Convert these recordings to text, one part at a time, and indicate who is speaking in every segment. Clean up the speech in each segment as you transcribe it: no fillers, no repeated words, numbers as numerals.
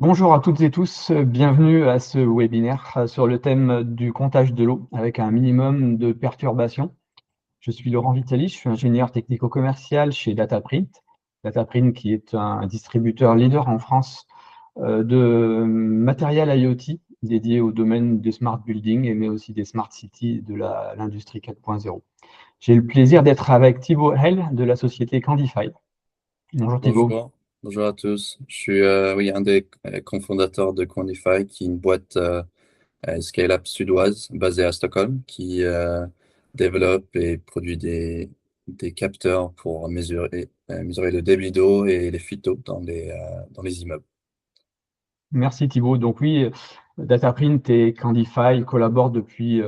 Speaker 1: Bonjour à toutes et tous, bienvenue à ce webinaire sur le thème du comptage de l'eau avec un minimum de perturbations. Je suis Laurent Vitali, je suis ingénieur technico-commercial chez Dataprint. Dataprint qui est un distributeur leader en France de matériel IoT dédié au domaine des smart buildings mais aussi des smart cities de l'industrie 4.0. J'ai le plaisir d'être avec Thibaut Hell de la société Candify. Bonjour Thibaut.
Speaker 2: Bonjour, bonjour à tous. Je suis oui, un des cofondateurs de Quantify, qui est une boîte scale-up suédoise basée à Stockholm, qui développe et produit des capteurs pour mesurer le débit d'eau et les fuites d'eau dans les immeubles.
Speaker 1: Merci Thibaut. Donc oui, Dataprint et Candify collaborent depuis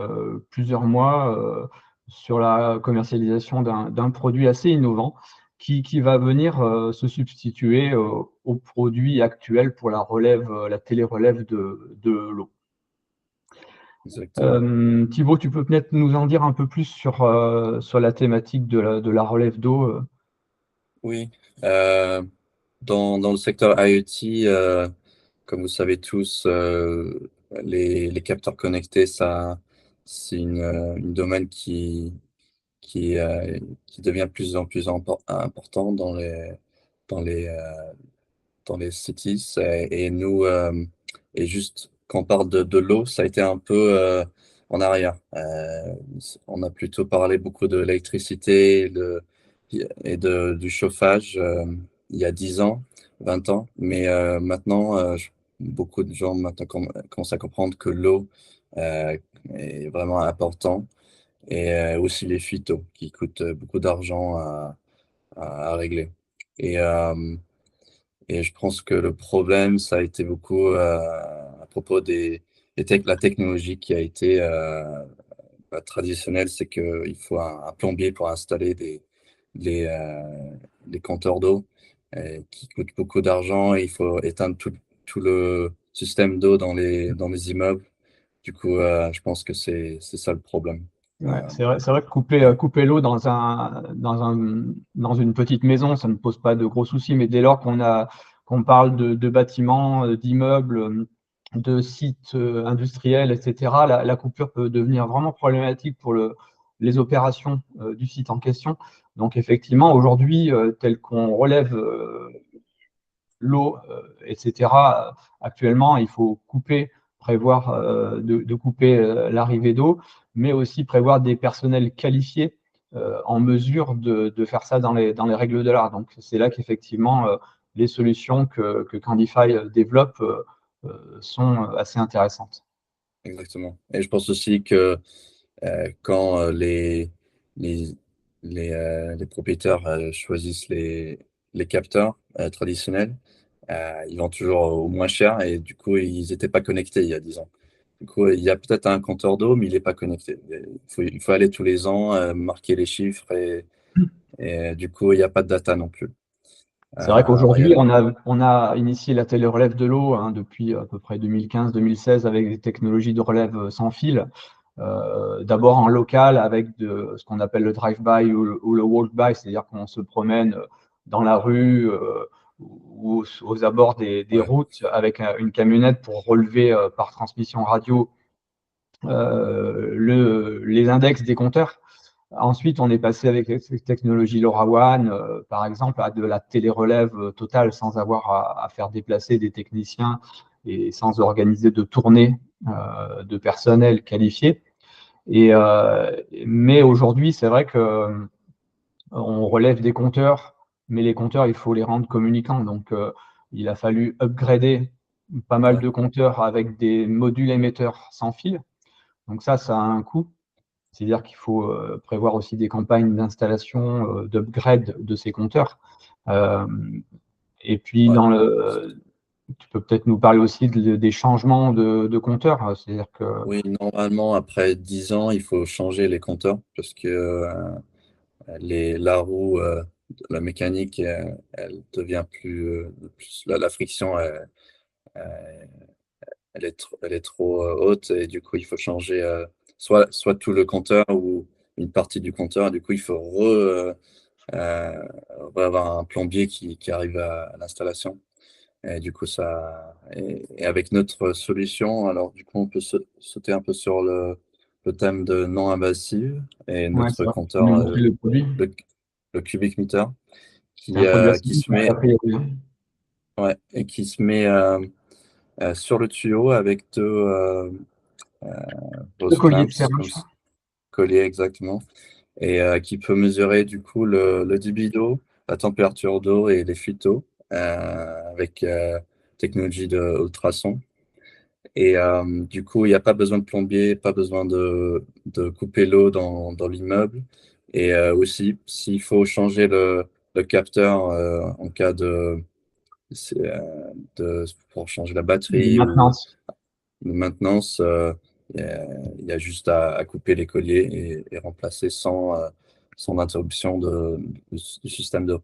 Speaker 1: plusieurs mois sur la commercialisation d'un produit assez innovant qui va venir se substituer aux produits actuels pour la télérelève de l'eau.
Speaker 2: Exactement.
Speaker 1: Thibaut, tu peux peut-être nous en dire un peu plus sur la thématique de la relève d'eau.
Speaker 2: Oui, euh, dans le secteur IoT, comme vous savez tous, les capteurs connectés, c'est une domaine qui, euh, qui devient de plus en plus important dans les, euh, dans les cities. Et nous, et juste quand on parle de l'eau, ça a été un peu en arrière. On a plutôt parlé beaucoup de l'électricité du chauffage il y a 10 ans, 20 ans. Mais maintenant, beaucoup de gens maintenant commencent à comprendre que l'eau euh, est vraiment important, et aussi les fuites qui coûtent beaucoup d'argent à régler. Et, euh, et je pense que le problème, ça a été beaucoup à propos la technologie qui a été traditionnelle. C'est qu'il faut un plombier pour installer les, euh, les compteurs d'eau qui coûtent beaucoup d'argent, et il faut éteindre tout le système d'eau dans les immeubles. Du coup, je pense que c'est ça le problème.
Speaker 1: Ouais,
Speaker 2: Euh,
Speaker 1: c'est vrai que
Speaker 2: ouais.
Speaker 1: couper l'eau dans une petite maison, ça ne pose pas de gros soucis, mais dès lors qu'on parle de bâtiments, d'immeubles, de sites industriels, etc., la coupure peut devenir vraiment problématique pour les opérations du site en question. Donc effectivement, aujourd'hui, tel qu'on relève l'eau, etc., actuellement, il faut prévoir de couper l'arrivée d'eau, mais aussi prévoir des personnels qualifiés en mesure de faire ça dans les règles de l'art. Donc, c'est là qu'effectivement, les solutions que Candify développe sont assez intéressantes.
Speaker 2: Exactement. Et je pense aussi que quand les, les propriétaires choisissent les capteurs traditionnels, ils vont toujours au moins cher, et du coup, ils n'étaient pas connectés il y a 10 ans. Du coup, il y a peut-être un compteur d'eau, mais il n'est pas connecté. Il faut aller tous les ans, marquer les chiffres, et du coup, il n'y a pas de data non plus.
Speaker 1: C'est vrai
Speaker 2: Alors,
Speaker 1: qu'aujourd'hui, on a initié la télérelève de l'eau depuis à peu près 2015-2016 avec des technologies de relève sans fil. D'abord en local avec ce qu'on appelle le drive-by ou le walk-by, c'est-à-dire qu'on se promène dans la rue ou aux abords des
Speaker 2: ouais,
Speaker 1: routes avec une camionnette pour relever par transmission radio les index des compteurs. Ensuite, on est passé avec les technologies LoRaWAN, par exemple, à de la télérelève totale sans avoir à faire déplacer des techniciens et sans organiser de tournées de personnel qualifié. Mais aujourd'hui, c'est vrai que on relève des compteurs, mais les compteurs, il faut les rendre communicants. Donc, il a fallu upgrader pas mal
Speaker 2: ouais,
Speaker 1: de compteurs avec des modules émetteurs sans fil. Donc ça a un coût. C'est-à-dire qu'il faut prévoir aussi des campagnes d'installation, d'upgrade de ces compteurs. Euh, et puis,
Speaker 2: ouais.
Speaker 1: tu peux peut-être nous parler aussi des changements de compteurs. C'est-à-dire que
Speaker 2: Oui, normalement, après 10 ans, il faut changer les compteurs, parce que la roue, la mécanique, elle devient la friction, elle est trop haute, et du coup, il faut changer soit tout le compteur ou une partie du compteur. Et du coup, il faut avoir un plombier qui arrive à l'installation. Et du coup, et avec notre solution, alors du coup, on peut sauter un peu sur le thème de non invasive et
Speaker 1: Ouais, c'est
Speaker 2: notre
Speaker 1: vrai. Vous nous
Speaker 2: compteur,
Speaker 1: montrez le produit.
Speaker 2: le, le Cubic Meter,
Speaker 1: C'est un produit assez
Speaker 2: qui se
Speaker 1: simple,
Speaker 2: met,
Speaker 1: a priori, hein.
Speaker 2: ouais, et qui se met sur le tuyau avec
Speaker 1: Le
Speaker 2: hose
Speaker 1: collier de
Speaker 2: clamps,
Speaker 1: serrage.
Speaker 2: collés exactement, et qui peut mesurer du coup le débit d'eau, la température d'eau et les fuites d'eau avec technologie de ultrasons. Et du coup, il n'y a pas besoin de plombier, pas besoin de couper l'eau dans l'immeuble. Et aussi, s'il faut changer le capteur en cas c'est, euh, pour changer la
Speaker 1: De
Speaker 2: batterie ou
Speaker 1: maintenance.
Speaker 2: de maintenance, il y a juste à couper les colliers et remplacer sans interruption du système d'eau.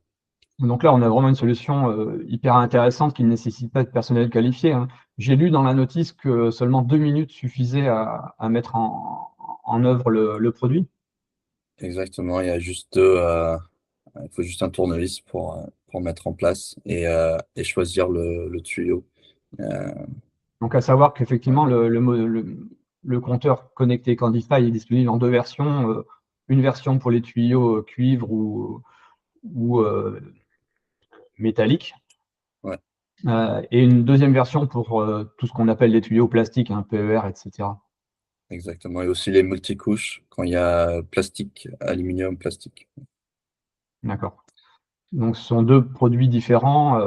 Speaker 1: Donc là, on a vraiment une solution hyper intéressante qui ne nécessite pas de personnel qualifié, hein. J'ai lu dans la notice que seulement 2 minutes suffisaient à mettre en œuvre le produit.
Speaker 2: Exactement, il faut juste un tournevis pour mettre en place et choisir le tuyau. Euh,
Speaker 1: Donc à savoir qu'effectivement, le compteur connecté Candify est disponible en deux versions. Une version pour les tuyaux cuivre ou métalliques,
Speaker 2: ouais,
Speaker 1: et une deuxième version pour tout ce qu'on appelle les tuyaux plastiques, hein, PER, etc.
Speaker 2: exactement. Et aussi les multicouches quand il y a plastique, aluminium, plastique.
Speaker 1: D'accord. Donc, ce sont deux produits différents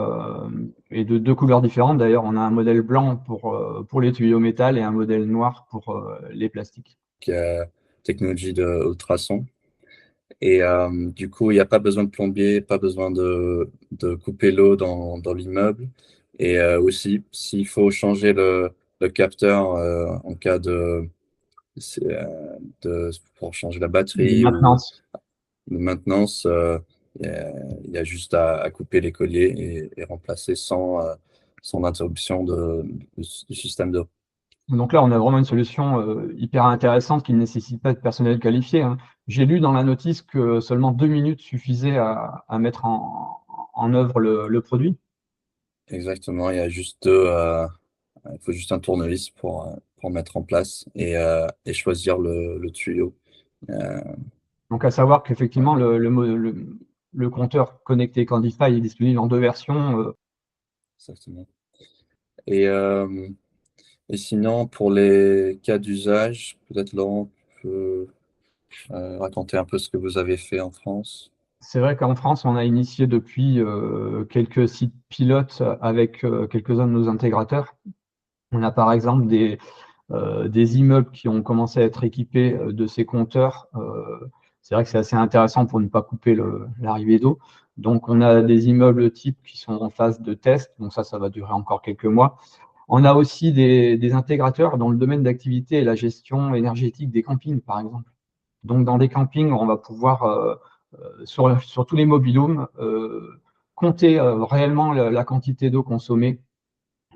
Speaker 1: et de deux couleurs différentes. D'ailleurs, on a un modèle blanc pour les tuyaux métal et un modèle noir pour les plastiques.
Speaker 2: Qui a technologie de ultrasons. Et du coup, il n'y a pas besoin de plombier, pas besoin de couper l'eau dans l'immeuble. Et aussi, s'il faut changer le capteur en cas pour changer la
Speaker 1: De
Speaker 2: batterie ou
Speaker 1: maintenance.
Speaker 2: de maintenance, il y a juste à couper les colliers et remplacer sans interruption du système d'eau.
Speaker 1: Donc là, on a vraiment une solution hyper intéressante qui ne nécessite pas de personnel qualifié, hein. J'ai lu dans la notice que seulement 2 minutes suffisaient à mettre en œuvre le produit.
Speaker 2: Exactement, il faut juste un tournevis pour mettre en place et choisir le tuyau. Euh,
Speaker 1: Donc à savoir qu'effectivement, le compteur connecté Candify est disponible en deux versions.
Speaker 2: Exactement. Et, euh, et sinon, pour les cas d'usage, peut-être Laurent peut raconter un peu ce que vous avez fait en France.
Speaker 1: C'est vrai qu'en France, on a initié depuis quelques sites pilotes avec quelques-uns de nos intégrateurs. On a par exemple des immeubles qui ont commencé à être équipés de ces compteurs. C'est vrai que c'est assez intéressant pour ne pas couper l'arrivée d'eau. Donc, on a des immeubles types qui sont en phase de test. Donc ça va durer encore quelques mois. On a aussi des intégrateurs dans le domaine d'activité et la gestion énergétique des campings, par exemple. Donc, dans des campings, on va pouvoir, sur tous les mobilhomes, compter réellement la quantité d'eau consommée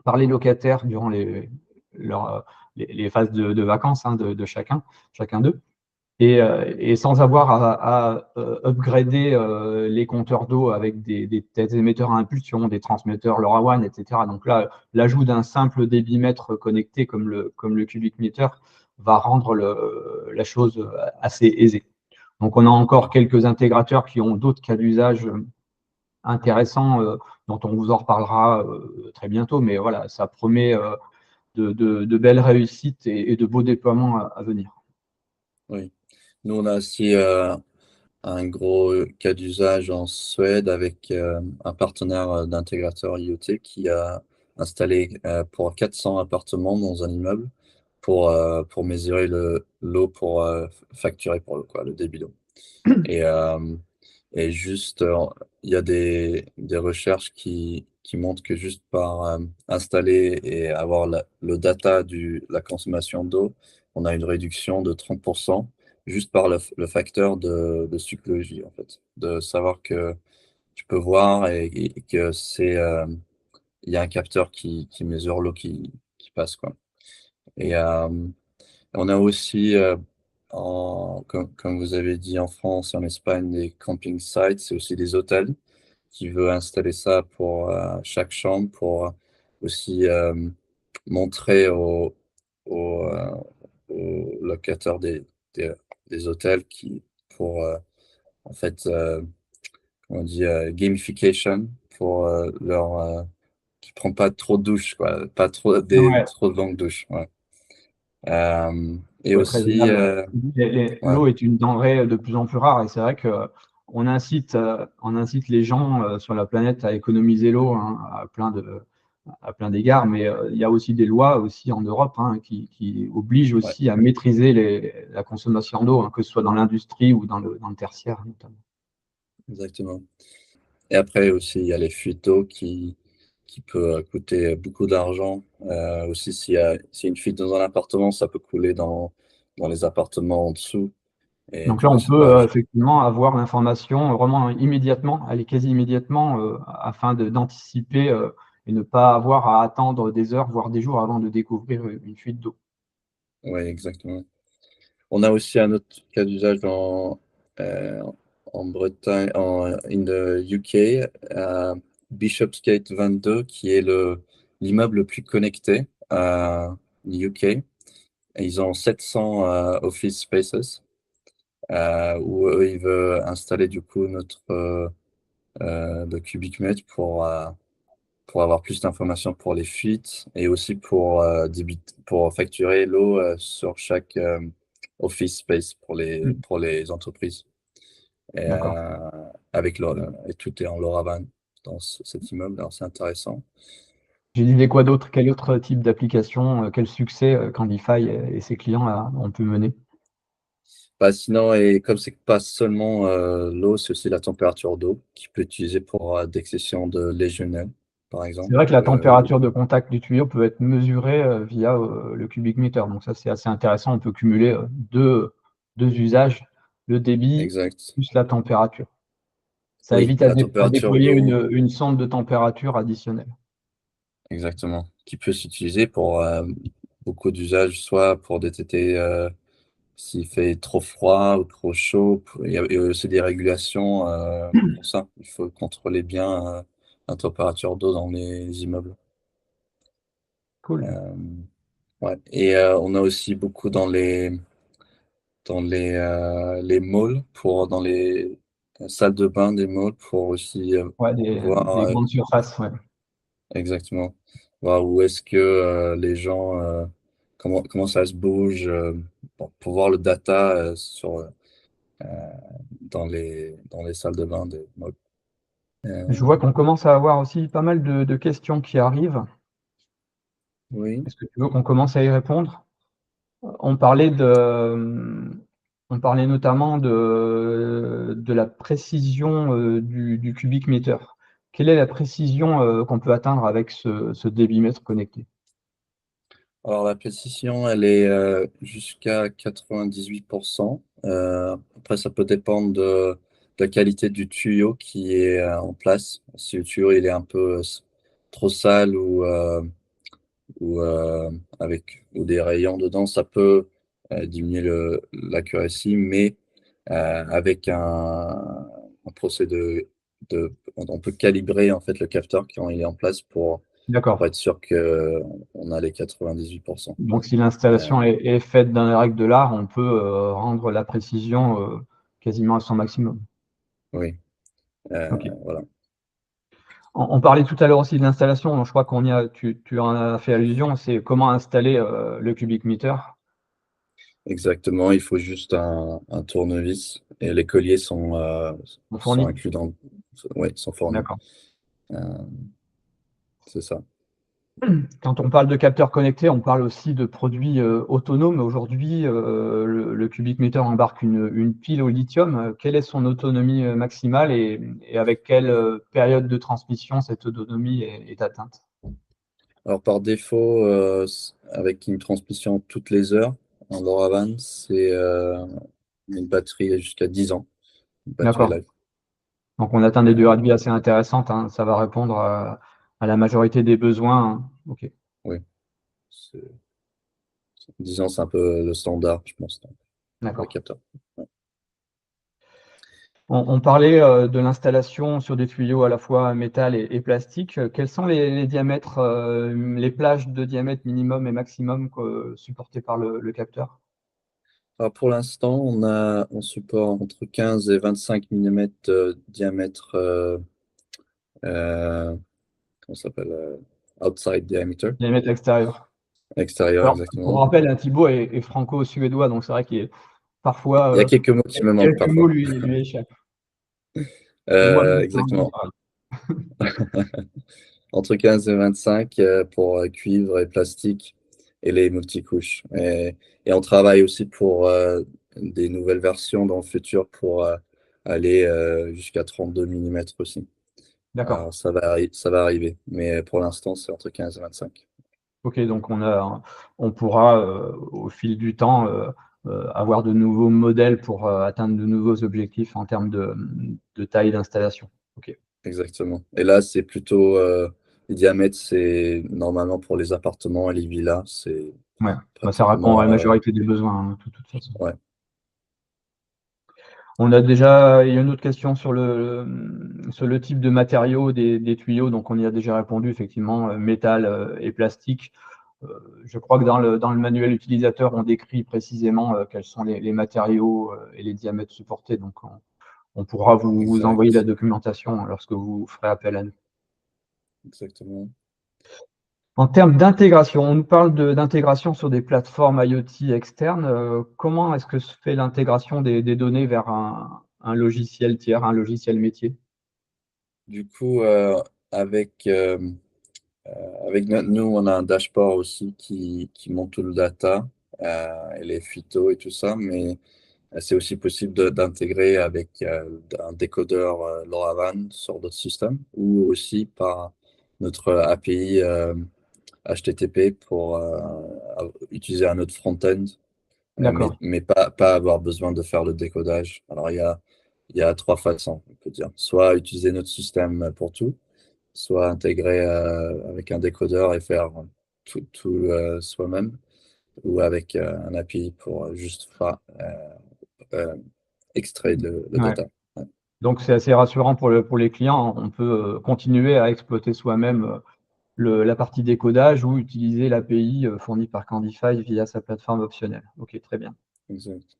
Speaker 1: par les locataires durant les phases de vacances, hein, de chacun d'eux, et sans avoir à upgrader les compteurs d'eau avec des émetteurs à impulsion, des transmetteurs LoRaWAN, etc. Donc là, l'ajout d'un simple débitmètre connecté comme le Cubic Meter va rendre la chose assez aisée. Donc on a encore
Speaker 2: Oui,
Speaker 1: quelques intégrateurs qui ont d'autres cas d'usage intéressants dont on vous en reparlera très bientôt, mais voilà, ça promet de belles réussites et de beaux déploiements à venir.
Speaker 2: oui. Nous, on a aussi un gros cas d'usage en Suède avec un partenaire d'intégrateur IoT qui a installé pour 400 appartements dans un immeuble pour mesurer l'eau pour facturer pour le débit d'eau. Et, euh, et juste, il y a des recherches qui montrent que juste par installer et avoir le data la consommation d'eau, on a une réduction de 30% juste par le facteur de cyclologie, en fait. De savoir que tu peux voir et que il y a un capteur qui mesure l'eau qui passe, quoi. Et on a aussi, comme vous avez dit, en France et en Espagne, des camping sites, c'est aussi des hôtels qui veut installer ça pour chaque chambre, pour aussi montrer aux locataires des, des hôtels pour en fait, on dit gamification pour qui prend pas trop de douches, quoi, pas
Speaker 1: Ouais,
Speaker 2: trop de longues douches. Ouais. Et
Speaker 1: ouais, très
Speaker 2: aussi,
Speaker 1: aimable.
Speaker 2: ouais,
Speaker 1: L'eau est une denrée de plus en plus rare et c'est vrai que on incite les gens sur la planète à économiser l'eau, hein, à plein d'égards, mais il y a aussi des lois aussi en Europe, hein, qui obligent
Speaker 2: ouais,
Speaker 1: aussi à maîtriser la consommation d'eau, hein, que ce soit dans l'industrie ou dans le tertiaire notamment.
Speaker 2: exactement. Et après aussi, il y a les fuites d'eau qui peut coûter beaucoup d'argent. Aussi, s'il y a une fuite dans un appartement, ça peut couler dans les appartements en dessous. Et
Speaker 1: Donc
Speaker 2: du
Speaker 1: là,
Speaker 2: coup,
Speaker 1: on
Speaker 2: c'est
Speaker 1: peut
Speaker 2: pas.
Speaker 1: effectivement avoir l'information vraiment immédiatement, aller quasi immédiatement, afin d'anticiper et ne pas avoir à attendre des heures, voire des jours avant de découvrir une fuite d'eau.
Speaker 2: Ouais, exactement. On a aussi un autre cas d'usage euh, en Bretagne, in the UK, à Bishopsgate 22, qui est l'immeuble le plus connecté à UK. Et ils ont 700 office spaces où eux, ils veulent installer du coup le cubic meter pour avoir plus d'informations pour les fuites et aussi pour facturer l'eau sur chaque office space
Speaker 1: Hmm,
Speaker 2: pour les entreprises. Et,
Speaker 1: d'accord.
Speaker 2: et tout est en LoRaWAN dans cet immeuble, alors c'est intéressant.
Speaker 1: J'ai disais quoi d'autre? Quel autre type d'application, quel succès Candify et ses clients ont pu mener?
Speaker 2: Bah, sinon, et comme c'est pas seulement l'eau, c'est aussi la température d'eau qui peut être utilisée pour des sessions de Legionnaire, par
Speaker 1: C'est
Speaker 2: exemple.
Speaker 1: vrai que la température de contact du tuyau peut être mesurée via le cubic meter. Donc ça, c'est assez intéressant. On peut cumuler deux usages, le débit
Speaker 2: Exact.
Speaker 1: plus la température. Ça
Speaker 2: Oui,
Speaker 1: évite
Speaker 2: la
Speaker 1: à
Speaker 2: température
Speaker 1: déployer
Speaker 2: d'eau.
Speaker 1: une sonde de température additionnelle.
Speaker 2: Exactement, qui peut s'utiliser pour beaucoup d'usages, soit pour détecter s'il fait trop froid ou trop chaud. Il y a aussi des régulations pour ça. Il faut contrôler bien la température d'eau dans les immeubles.
Speaker 1: Cool.
Speaker 2: Euh, ouais. Et on a aussi beaucoup dans les malls, dans les salles de bain des malls, pour aussi
Speaker 1: Ouais,
Speaker 2: voir
Speaker 1: des grandes surfaces. Ouais.
Speaker 2: exactement. Voir où est-ce que les gens, comment ça se bouge, pour voir le data dans les salles de bain des modes.
Speaker 1: Je
Speaker 2: Euh,
Speaker 1: vois qu'on commence à avoir aussi pas mal de questions qui arrivent.
Speaker 2: oui.
Speaker 1: Est-ce que tu veux qu'on commence à y répondre? On parlait on parlait notamment de la précision du cubic meter. Quelle est la précision qu'on peut atteindre avec ce débitmètre connecté?
Speaker 2: Alors la précision, elle est jusqu'à 98%. Après, ça peut dépendre de la qualité du tuyau qui est en place. Si le tuyau il est un peu trop sale ou ou des rayons dedans, ça peut diminuer l'accuracy, mais avec un procédé on peut calibrer en fait le capteur quand il est en place pour
Speaker 1: D'accord.
Speaker 2: être sûr que on a les 98%.
Speaker 1: Donc, si
Speaker 2: Euh,
Speaker 1: l'installation est faite dans les règles de l'art, on peut rendre la précision quasiment à son maximum.
Speaker 2: oui,
Speaker 1: Ok.
Speaker 2: voilà,
Speaker 1: On parlait tout à l'heure aussi de l'installation, donc je crois tu en as fait allusion, c'est comment installer le cubic meter.
Speaker 2: exactement. Il faut juste un tournevis et les colliers
Speaker 1: On
Speaker 2: sont
Speaker 1: fournit.
Speaker 2: inclus ouais, sont fournis.
Speaker 1: D'accord.
Speaker 2: Euh, c'est ça.
Speaker 1: Quand on parle de capteurs connectés, on parle aussi de produits autonomes. Aujourd'hui, le cubic meter embarque une pile au lithium. Quelle est son autonomie maximale et avec quelle période de transmission cette autonomie est atteinte?
Speaker 2: Alors par défaut, avec une transmission toutes les heures en LoRaWAN, c'est une batterie jusqu'à 10 ans, une batterie
Speaker 1: D'accord.
Speaker 2: live.
Speaker 1: Donc on atteint des durées
Speaker 2: Euh,
Speaker 1: de vie assez intéressantes, hein. Ça va répondre à la majorité des besoins, hein. Ok,
Speaker 2: oui, c'est- 10 ans, c'est un peu le standard, je pense, pour les
Speaker 1: d'accord.
Speaker 2: capteurs. Ouais.
Speaker 1: On parlait de l'installation sur des tuyaux à la fois métal et plastique. Quels sont les diamètres, les plages de diamètre minimum et maximum supportés par le capteur?
Speaker 2: Alors pour l'instant, on supporte entre 15 et 25 mm de diamètre, comment ça s'appelle? Outside diameter,
Speaker 1: Diamètre extérieur.
Speaker 2: extérieur,
Speaker 1: Alors, pour
Speaker 2: exactement.
Speaker 1: rappel, hein, Thibaut est franco-suédois, donc c'est vrai qu'il est
Speaker 2: Il y a
Speaker 1: parfois,
Speaker 2: quelques mots qui me manquent
Speaker 1: quelques mots
Speaker 2: parfois.
Speaker 1: lui échappent. Et moi, je suis anglais,
Speaker 2: Exactement.
Speaker 1: pareil.
Speaker 2: Entre 15 et 25 pour cuivre et plastique et les multicouches. Et on travaille aussi pour des nouvelles versions dans le futur pour aller jusqu'à 32 mm aussi.
Speaker 1: D'accord.
Speaker 2: Alors, ça va arriver, mais pour l'instant, c'est entre 15 et 25.
Speaker 1: OK, donc on pourra, au fil du temps, avoir de nouveaux modèles pour, atteindre de nouveaux objectifs en termes de taille d'installation. OK.
Speaker 2: Exactement. Et là, c'est plutôt les diamètres, c'est normalement pour les appartements et les villas, c'est
Speaker 1: Ouais, bah, ça répond à
Speaker 2: pratiquement
Speaker 1: la majorité des besoins, hein, de toute façon.
Speaker 2: ouais,
Speaker 1: Il y a une autre question sur le type de matériaux des tuyaux, donc on y a déjà répondu effectivement, métal, et plastique. Je crois que dans le manuel utilisateur, on décrit précisément, quels sont les matériaux, et les diamètres supportés, donc on pourra vous envoyer la
Speaker 2: exact,
Speaker 1: documentation lorsque vous ferez appel à nous.
Speaker 2: exactement.
Speaker 1: En termes d'intégration, on nous parle d'intégration sur des plateformes IoT externes. Comment est-ce que se fait l'intégration des données vers un logiciel tiers, un logiciel métier?
Speaker 2: Du coup, avec nous, on a un dashboard aussi qui montre tout le data et les phytos et tout ça, mais c'est aussi possible d'intégrer avec un décodeur LoRaWAN sur d'autres systèmes ou aussi par notre API HTTP pour utiliser un autre front-end,
Speaker 1: D'accord.
Speaker 2: mais pas avoir besoin de faire le décodage. Alors, il y a trois façons, on peut dire. Soit utiliser notre système pour tout, soit intégrer avec un décodeur et faire tout soi-même, ou avec un API pour juste faire euh, extraire le
Speaker 1: Ouais.
Speaker 2: data. Ouais,
Speaker 1: Donc c'est assez rassurant pour les clients. On peut, continuer à exploiter soi-même, la partie décodage ou utiliser l'API, fournie par Candify via sa plateforme optionnelle. OK, très bien.
Speaker 2: exact.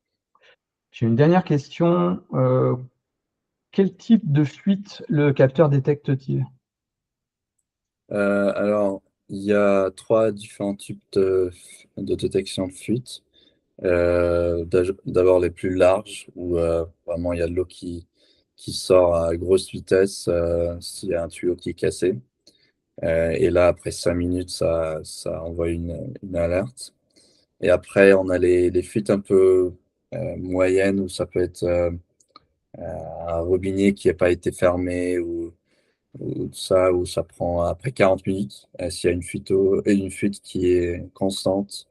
Speaker 1: J'ai une dernière question. Quel type de fuite le capteur détecte-t-il?
Speaker 2: Alors, il y a trois différents types de détection de fuite. D'abord les plus larges, où vraiment il y a de l'eau qui sort à grosse vitesse s'il y a un tuyau qui est cassé. Et là, après 5 minutes, ça envoie une alerte. Et après, on a les fuites un peu moyennes, où ça peut être un robinet qui n'a pas été fermé, ou ça, où ça prend après 40 minutes. S'il y a une fuite qui est constante,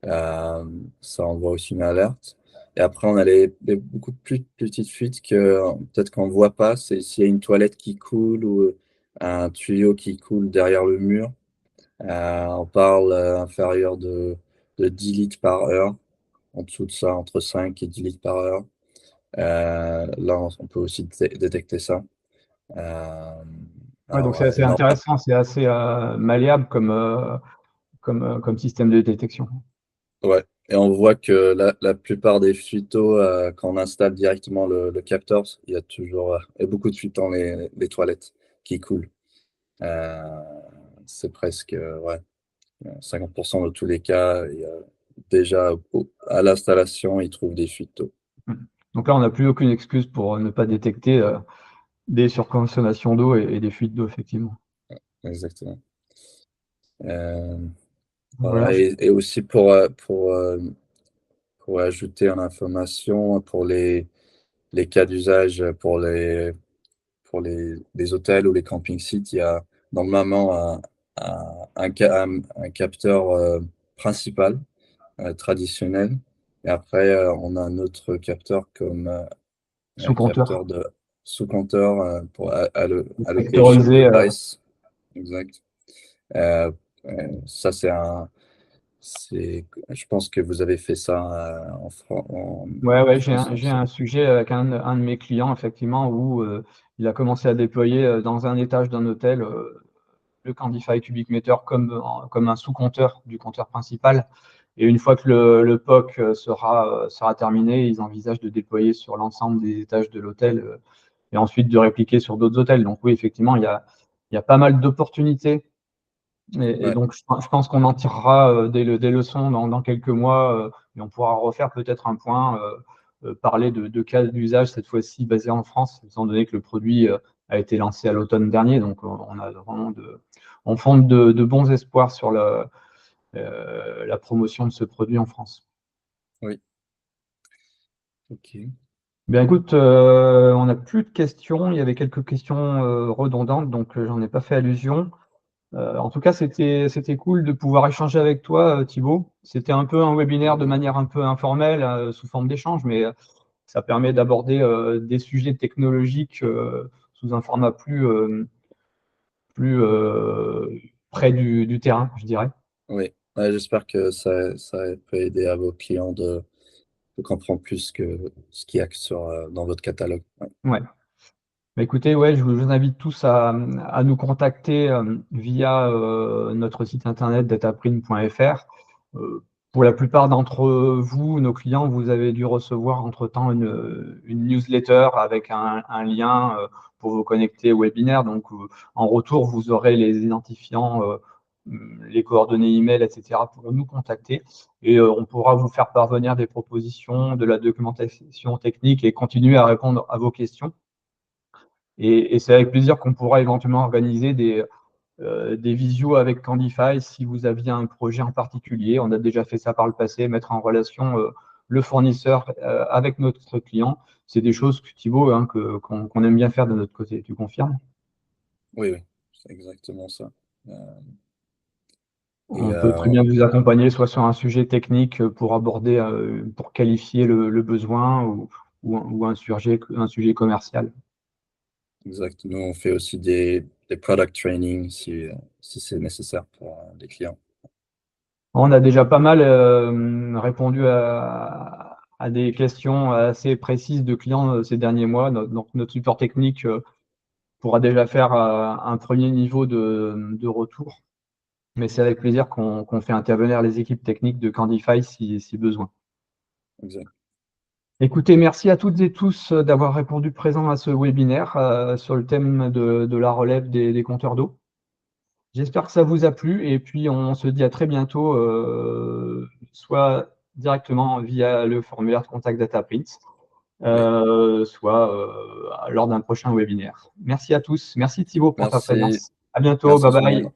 Speaker 2: euh, ça envoie aussi une alerte. Et après, on a les beaucoup plus petites fuites que peut-être qu'on ne voit pas. C'est s'il y a une toilette qui coule ou un tuyau qui coule derrière le mur. On parle inférieur de 10 litres par heure. En dessous de ça, entre 5 et 10 litres par heure. Là, on peut aussi détecter ça. Euh,
Speaker 1: Ouais, donc
Speaker 2: alors,
Speaker 1: c'est assez intéressant, c'est assez, malléable comme système de détection.
Speaker 2: ouais. Et on voit que la plupart des fuitos, quand on installe directement le capteur, il y a toujours il y a beaucoup de fuites dans les toilettes qui coulent. Euh, c'est presque ouais, 50% de tous les cas. Déjà, à l'installation, ils trouvent des fuites d'eau.
Speaker 1: Mmh. Donc là, on n'a plus aucune excuse pour, ne pas détecter, des surconsommations d'eau et des fuites d'eau, effectivement.
Speaker 2: Exactement. Euh,
Speaker 1: Voilà,
Speaker 2: voilà. Et aussi pour ajouter une information pour les cas d'usage pour les hôtels ou les camping sites, il y a normalement un capteur principal, traditionnel. Et après, on a un autre capteur comme
Speaker 1: sous
Speaker 2: un
Speaker 1: compteur.
Speaker 2: capteur de sous-compteur pour allocation
Speaker 1: Sectorisé,
Speaker 2: device. Exact. Euh, ça, c'est je pense que vous avez fait ça
Speaker 1: Ouais,
Speaker 2: en France
Speaker 1: j'ai
Speaker 2: aussi.
Speaker 1: un sujet avec un de mes clients, effectivement, où il a commencé à déployer dans un étage d'un hôtel le Candify Cubic Meter comme un sous-compteur du compteur principal. Et une fois que le POC sera terminé, ils envisagent de déployer sur l'ensemble des étages de l'hôtel et ensuite de répliquer sur d'autres hôtels. Donc oui, effectivement, il y a pas mal d'opportunités. Et
Speaker 2: Ouais,
Speaker 1: donc, je pense qu'on en tirera des leçons dans quelques mois et on pourra refaire peut-être un point, parler de cas d'usage, cette fois-ci basé en France, étant donné que le produit a été lancé à l'automne dernier. Donc, on fonde de bons espoirs sur la promotion de ce produit en France.
Speaker 2: oui, ok.
Speaker 1: Bien, écoute, on n'a plus de questions. Il y avait quelques questions redondantes, donc j'en ai pas fait allusion. En tout cas, c'était cool de pouvoir échanger avec toi, Thibaut. C'était un peu un webinaire de manière un peu informelle, sous forme d'échange, mais ça permet d'aborder des sujets technologiques sous un format plus près du terrain, je dirais.
Speaker 2: Oui, ouais, j'espère que ça peut aider à vos clients de comprendre plus que ce qu'il y a dans votre catalogue. Ouais,
Speaker 1: Ouais. Bah, écoutez, ouais, je vous invite tous à nous contacter via notre site internet dataprint.fr. Pour la plupart d'entre vous, nos clients, vous avez dû recevoir entre-temps une newsletter avec un lien pour vous connecter au webinaire. Donc, en retour, vous aurez les identifiants, les coordonnées email, etc., pour nous contacter. Et on pourra vous faire parvenir des propositions, de la documentation technique et continuer à répondre à vos questions. Et c'est avec plaisir qu'on pourra éventuellement organiser des visios avec Candify si vous aviez un projet en particulier. On a déjà fait ça par le passé, mettre en relation le fournisseur avec notre client. C'est des choses, Thibaut, hein, qu'on aime bien faire de notre côté. Tu confirmes?
Speaker 2: oui, oui, c'est exactement ça. Euh, et
Speaker 1: On peut très bien vous accompagner soit sur un sujet technique pour aborder, pour qualifier le besoin ou un sujet commercial.
Speaker 2: exact. Nous, on fait aussi des product training si c'est nécessaire pour les clients.
Speaker 1: On a déjà pas mal répondu à des questions assez précises de clients ces derniers mois. Donc, notre support technique pourra déjà faire un premier niveau de retour. Mais c'est avec plaisir qu'on fait intervenir les équipes techniques de Candify si besoin.
Speaker 2: Exact.
Speaker 1: Écoutez, merci à toutes et tous d'avoir répondu présent à ce webinaire sur le thème de la relève des compteurs d'eau. J'espère que ça vous a plu et puis on se dit à très bientôt, soit directement via le formulaire de contact DataPrint,
Speaker 2: Oui,
Speaker 1: soit lors d'un prochain webinaire. Merci à tous. Merci Thibaut pour ta
Speaker 2: merci.
Speaker 1: présence. À bientôt.
Speaker 2: Merci
Speaker 1: Bye
Speaker 2: tout le monde.
Speaker 1: bye.